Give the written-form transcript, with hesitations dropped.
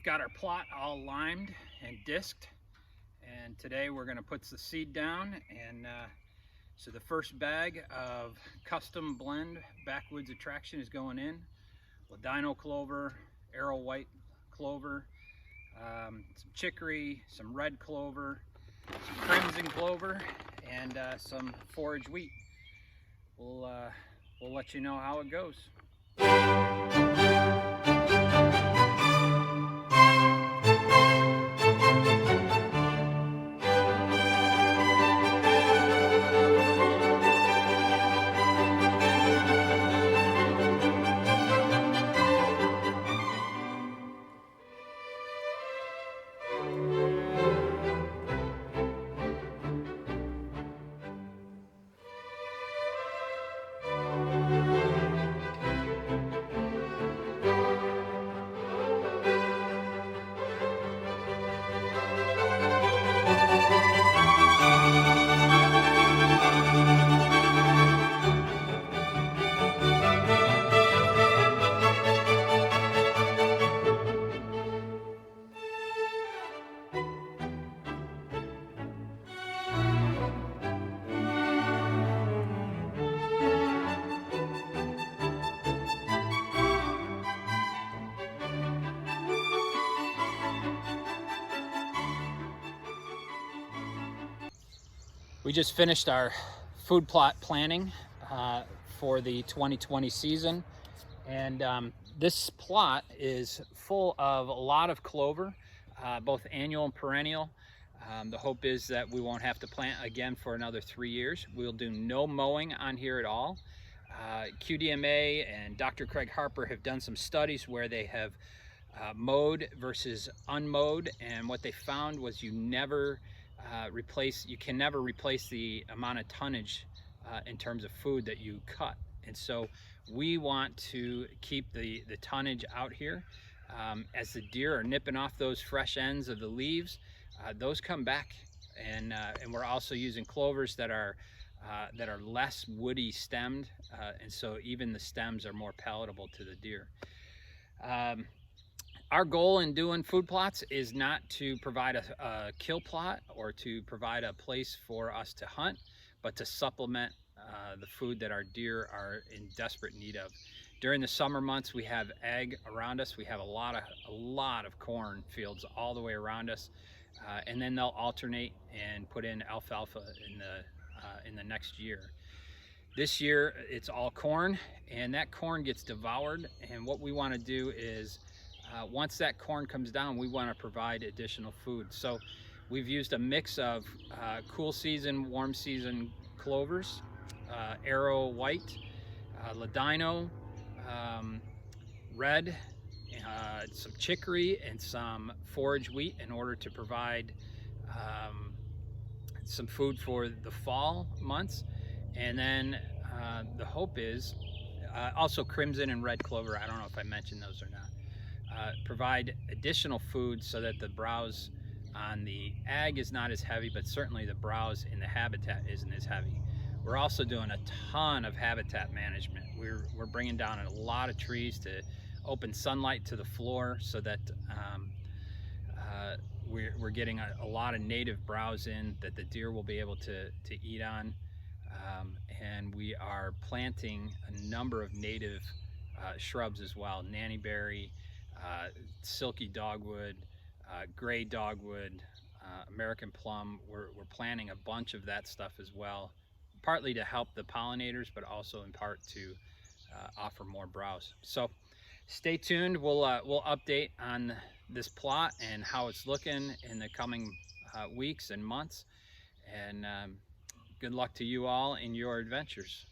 We've got our plot all limed and disked, and today we're going to put the seed down. And so the first bag of custom blend backwoods attraction is going in. Ladino clover, arrow white clover, some chicory, some red clover, some crimson clover, and some forage wheat. We'll let you know how it goes. We just finished our food plot planning for the 2020 season, and this plot is full of a lot of clover, both annual and perennial. The hope is that we won't have to plant again for another 3 years. We'll do no mowing on here at all. QDMA and Dr. Craig Harper have done some studies where they have mowed versus unmowed, and what they found was you can never replace the amount of tonnage in terms of food that you cut. And so we want to keep the tonnage out here. As the deer are nipping off those fresh ends of the leaves, those come back, and we're also using clovers that are less woody stemmed, and so even the stems are more palatable to the deer. Our goal in doing food plots is not to provide a kill plot or to provide a place for us to hunt, but to supplement the food that our deer are in desperate need of. During the summer months, we have ag around us. We have a lot of corn fields all the way around us, and then they'll alternate and put in alfalfa in the next year. This year, it's all corn, and that corn gets devoured. And what we want to do is, once that corn comes down, we want to provide additional food. So we've used a mix of cool season, warm season clovers, arrow white, ladino, red, some chicory, and some forage wheat in order to provide some food for the fall months. And then the hope is also crimson and red clover. I don't know if I mentioned those or not. Provide additional food so that the browse on the ag is not as heavy, but certainly the browse in the habitat isn't as heavy. We're also doing a ton of habitat management. We're bringing down a lot of trees to open sunlight to the floor so that we're getting a lot of native browse in that the deer will be able to eat on. And we are planting a number of native shrubs as well: nannyberry, silky dogwood, gray dogwood, American plum. We're planting a bunch of that stuff as well, partly to help the pollinators, but also in part to offer more browse. So stay tuned. We'll update on this plot and how it's looking in the coming weeks and months. And good luck to you all in your adventures.